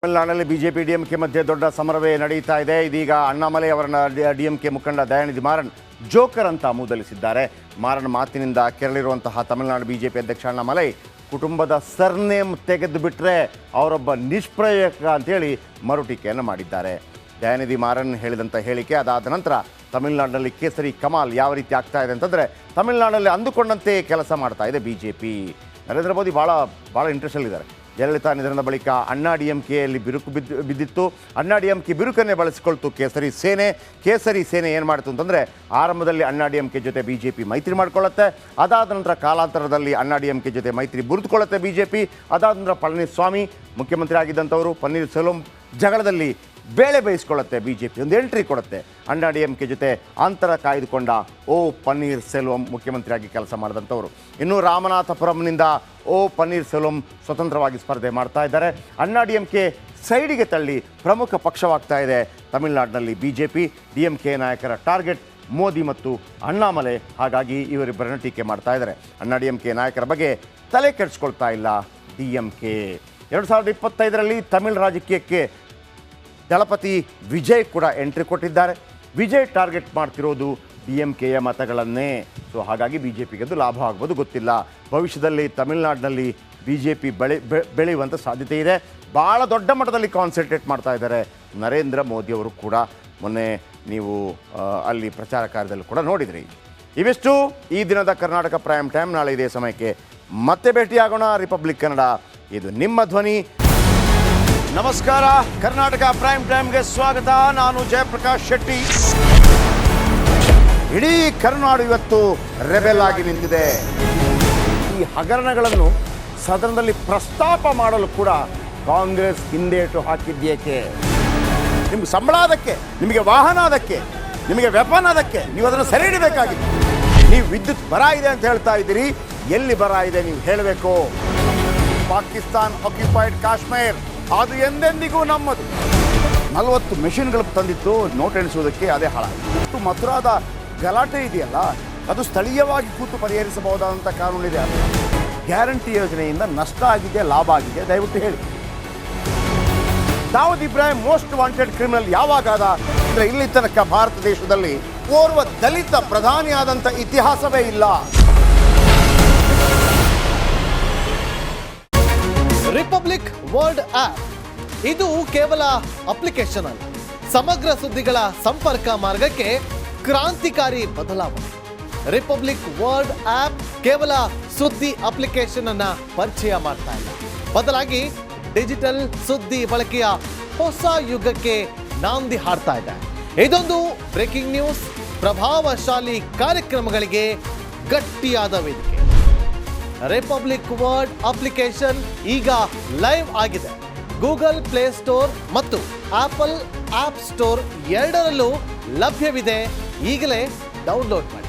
ತಮಿಳುನಾಡಿನಲ್ಲಿ BJP DMK ಮಧ್ಯೆ ದೊಡ್ಡ ಸಮರವೇ ನಡೀತಾ ಇದೆ. ಇದೀಗ ಅಣ್ಣಾಮಲೈ ಅವರನ್ನ ಡಿಎಂಕೆ ಮುಖಂಡ ದಯಾನಿಧಿ ಮಾರನ್ ಜೋಕರ್ ಅಂತ ಮೂದಲಿಸಿದ್ದಾರೆ. ಮಾರನ್ ಮಾತಿನಿಂದ ಕೆರಳಿರುವಂತಹ ತಮಿಳುನಾಡು ಬಿಜೆಪಿ ಅಧ್ಯಕ್ಷ ಅಣ್ಣಾಮಲೈ ಕುಟುಂಬದ ಸರ್ನೇಮ್ ತೆಗೆದು ಬಿಟ್ಟರೆ ಅವರೊಬ್ಬ ನಿಷ್ಪ್ರಯೋಜಕ ಅಂತೇಳಿ ಮರುಟೀಕೆಯನ್ನು ಮಾಡಿದ್ದಾರೆ. ದಯಾನಿಧಿ ಮಾರನ್ ಹೇಳಿದಂಥ ಹೇಳಿಕೆ ಅದಾದ ನಂತರ ತಮಿಳುನಾಡಿನಲ್ಲಿ ಕೇಸರಿ ಕಮಾಲ್ ಯಾವ ರೀತಿ ಆಗ್ತಾ ಇದೆ ಅಂತಂದರೆ, ತಮಿಳುನಾಡಲ್ಲಿ ಅಂದುಕೊಂಡಂತೆ ಕೆಲಸ ಮಾಡ್ತಾ ಇದೆ ಬಿಜೆಪಿ. ನರೇಂದ್ರ ಮೋದಿ ಭಾಳ ಇಂಟ್ರೆಸ್ಟಲ್ಲಿದ್ದಾರೆ. ಜಯಲಲಿತಾ ನಿಧನದ ಬಳಿಕ ಅಣ್ಣಾ ಡಿಎಂಕೆಯಲ್ಲಿ ಬಿರುಕು ಬಿದ್ದಿತ್ತು. ಅಣ್ಣಾ ಡಿಎಂಕೆ ಬಿರುಕನ್ನೇ ಬಳಸಿಕೊಳ್ತು ಕೇಸರಿ ಸೇನೆ ಏನು ಮಾಡ್ತು ಅಂತಂದರೆ, ಆರಂಭದಲ್ಲಿ ಅಣ್ಣಾ ಡಿಎಂಕೆ ಜೊತೆ ಬಿಜೆಪಿ ಮೈತ್ರಿ ಮಾಡ್ಕೊಳ್ಳುತ್ತೆ. ಅದಾದ ನಂತರ ಕಾಲಾಂತರದಲ್ಲಿ ಅಣ್ಣಾ ಡಿಎಂಕೆ ಜೊತೆ ಮೈತ್ರಿ ಮುರಿದುಕೊಳ್ಳುತ್ತೆ ಬಿಜೆಪಿ. ಅದಾದ ನಂತರ ಪಳನಿಸ್ವಾಮಿ ಮುಖ್ಯಮಂತ್ರಿ ಆಗಿದ್ದಂಥವರು ಪನ್ನೀರ್ ಸೆಲ್ವಂ ಜಗಳದಲ್ಲಿ ಬೇಳೆ ಬೇಯಿಸ್ಕೊಳ್ಳುತ್ತೆ ಬಿಜೆಪಿ, ಒಂದು ಎಂಟ್ರಿ ಕೊಡುತ್ತೆ. ಅಣ್ಣಾ ಡಿಎಂಕೆ ಜೊತೆ ಅಂತರ ಕಾಯ್ದುಕೊಂಡ ಪನ್ನೀರ್ ಸೆಲ್ವಂ ಮುಖ್ಯಮಂತ್ರಿಯಾಗಿ ಕೆಲಸ ಮಾಡಿದಂಥವರು. ಇನ್ನು ರಾಮನಾಥಪುರಂನಿಂದ ಪನ್ನೀರ್ ಸೆಲ್ವಂ ಸ್ವತಂತ್ರವಾಗಿ ಸ್ಪರ್ಧೆ ಮಾಡ್ತಾ ಇದ್ದಾರೆ. ಅಣ್ಣಾ ಡಿಎಂಕೆ ಸೈಡಿಗೆ ತಳ್ಳಿ ಪ್ರಮುಖ ಪಕ್ಷವಾಗ್ತಾ ಇದೆ ತಮಿಳುನಾಡಿನಲ್ಲಿ ಬಿಜೆಪಿ. ಡಿಎಂಕೆ ನಾಯಕರ ಟಾರ್ಗೆಟ್ ಮೋದಿ ಮತ್ತು ಅಣ್ಣಾಮಲೈ. ಹಾಗಾಗಿ ಇವರಿಬ್ಬರನ್ನ ಟೀಕೆ ಮಾಡ್ತಾ ಇದ್ದಾರೆ. ಅಣ್ಣಾ ಡಿಎಂಕೆ ನಾಯಕರ ಬಗ್ಗೆ ತಲೆ ಕೆಡಿಸ್ಕೊಳ್ತಾ ಇಲ್ಲ ಡಿಎಂಕೆ. 2025ರಲ್ಲಿ ತಮಿಳು ರಾಜಕೀಯಕ್ಕೆ ದಳಪತಿ ವಿಜಯ್ ಕೂಡ ಎಂಟ್ರಿ ಕೊಟ್ಟಿದ್ದಾರೆ. ವಿಜಯ್ ಟಾರ್ಗೆಟ್ ಮಾಡ್ತಿರೋದು ಡಿಎಂಕೆಯ ಮತಗಳನ್ನೇ. ಸೊ ಹಾಗಾಗಿ ಬಿಜೆಪಿಗೆ ಅದು ಲಾಭ ಆಗ್ಬೋದು, ಗೊತ್ತಿಲ್ಲ. ಭವಿಷ್ಯದಲ್ಲಿ ತಮಿಳುನಾಡಿನಲ್ಲಿ ಬಿಜೆಪಿ ಬೆಳೆಯುವಂಥ ಸಾಧ್ಯತೆ ಇದೆ. ಭಾಳ ದೊಡ್ಡ ಮಟ್ಟದಲ್ಲಿ ಕಾನ್ಸಂಟ್ರೇಟ್ ಮಾಡ್ತಾ ಇದ್ದಾರೆ ನರೇಂದ್ರ ಮೋದಿಯವರು ಕೂಡ. ಮೊನ್ನೆ ನೀವು ಅಲ್ಲಿ ಪ್ರಚಾರ ಕಾರ್ಯದಲ್ಲಿ ಕೂಡ ನೋಡಿದ್ರಿ. ಇವಿಷ್ಟು ಈ ದಿನದ ಕರ್ನಾಟಕ ಪ್ರೈಮ್ ಟೈಮ್. ನಾಳೆ ಇದೇ ಸಮಯಕ್ಕೆ ಮತ್ತೆ ಭೇಟಿಯಾಗೋಣ. ರಿಪಬ್ಲಿಕ್ ಕನ್ನಡ, ಇದು ನಿಮ್ಮ ಧ್ವನಿ. ನಮಸ್ಕಾರ, ಕರ್ನಾಟಕ ಪ್ರೈಮ್ ಟೈಮ್ಗೆ ಸ್ವಾಗತ. ನಾನು ಜಯಪ್ರಕಾಶ್ ಶೆಟ್ಟಿ. ಇಡೀ ಕರ್ನಾಡು ಇವತ್ತು ರೆಬೆಲ್ ಆಗಿ ನಿಂತಿದೆ. ಈ ಹಗರಣಗಳನ್ನು ಸದನದಲ್ಲಿ ಪ್ರಸ್ತಾಪ ಮಾಡಲು ಕೂಡ ಕಾಂಗ್ರೆಸ್ ಹಿಂದೇಟು ಹಾಕಿದ್ದೇಕೆ? ನಿಮ್ಗೆ ಸಂಬಳ ಅದಕ್ಕೆ, ನಿಮಗೆ ವಾಹನ ಅದಕ್ಕೆ, ನಿಮಗೆ ವೆಪನ್ ಅದಕ್ಕೆ, ನೀವು ಅದನ್ನು ಸೆರೆ ಹಿಡಬೇಕಾಗಿತ್ತು. ನೀವು ವಿದ್ಯುತ್ ಬರ ಇದೆ ಅಂತ ಹೇಳ್ತಾ ಇದ್ದೀರಿ. ಎಲ್ಲಿ ಬರ ಇದೆ ನೀವು ಹೇಳಬೇಕು. ಪಾಕಿಸ್ತಾನ್ ಆಕ್ಯುಪೈಡ್ ಕಾಶ್ಮೀರ್ ಅದು ಎಂದೆಂದಿಗೂ ನಮ್ಮದು. 40 ಮೆಷಿನ್ಗಳು ತಂದಿತ್ತು ನೋಟ್ ಎಣಿಸುವುದಕ್ಕೆ, ಅದೇ ಹಾಳಾಯಿತು. ಮಥುರಾದ ಗಲಾಟೆ ಇದೆಯಲ್ಲ, ಅದು ಸ್ಥಳೀಯವಾಗಿ ಕೂತು ಪರಿಹರಿಸಬಹುದಾದಂಥ ಕಾನೂನಿದೆ. ಗ್ಯಾರಂಟಿ ಯೋಜನೆಯಿಂದ ನಷ್ಟ ಆಗಿದೆ, ಲಾಭ ಆಗಿದೆ, ದಯವಿಟ್ಟು ಹೇಳಿ. Dawood Ibrahim most wanted criminal ಯಾವಾಗಾದ ಅಂದರೆ, ಇಲ್ಲಿ ತನಕ ಭಾರತ ದೇಶದಲ್ಲಿ ಓರ್ವ ದಲಿತ ಪ್ರಧಾನಿಯಾದಂಥ ಇತಿಹಾಸವೇ ಇಲ್ಲ. ರಿಪಬ್ಲಿಕ್ ವರ್ಲ್ಡ್ ಆಪ್ ಇದು ಕೇವಲ ಅಪ್ಲಿಕೇಶನ್ ಅಲ್ಲ, ಸಮಗ್ರ ಸುದ್ದಿಗಳ ಸಂಪರ್ಕ ಮಾರ್ಗಕ್ಕೆ ಕ್ರಾಂತಿಕಾರಿ ಬದಲಾವಣೆ. ರಿಪಬ್ಲಿಕ್ ವರ್ಲ್ಡ್ ಆಪ್ ಕೇವಲ ಸುದ್ದಿ ಅಪ್ಲಿಕೇಶನ್ ಅನ್ನ ಪರಿಚಯ ಮಾಡ್ತಾ ಇಲ್ಲ, ಬದಲಾಗಿ ಡಿಜಿಟಲ್ ಸುದ್ದಿ ಬಳಕೆಯ ಹೊಸ ಯುಗಕ್ಕೆ ನಾಂದಿ ಹಾಡ್ತಾ ಇದೆ. ಇದೊಂದು ಬ್ರೇಕಿಂಗ್ ನ್ಯೂಸ್, ಪ್ರಭಾವಶಾಲಿ ಕಾರ್ಯಕ್ರಮಗಳಿಗೆ ಗಟ್ಟಿಯಾದ ವೇದಿಕೆ. ರಿಪಬ್ಲಿಕ್ ವರ್ಲ್ಡ್ ಅಪ್ಲಿಕೇಶನ್ ಈಗ ಲೈವ್ ಆಗಿದೆ. ಗೂಗಲ್ ಪ್ಲೇ ಸ್ಟೋರ್ ಮತ್ತು ಆಪಲ್ ಆಪ್ ಸ್ಟೋರ್ ಎರಡರಲ್ಲೂ ಲಭ್ಯವಿದೆ. ಈಗಲೇ ಡೌನ್ಲೋಡ್ ಮಾಡಿ.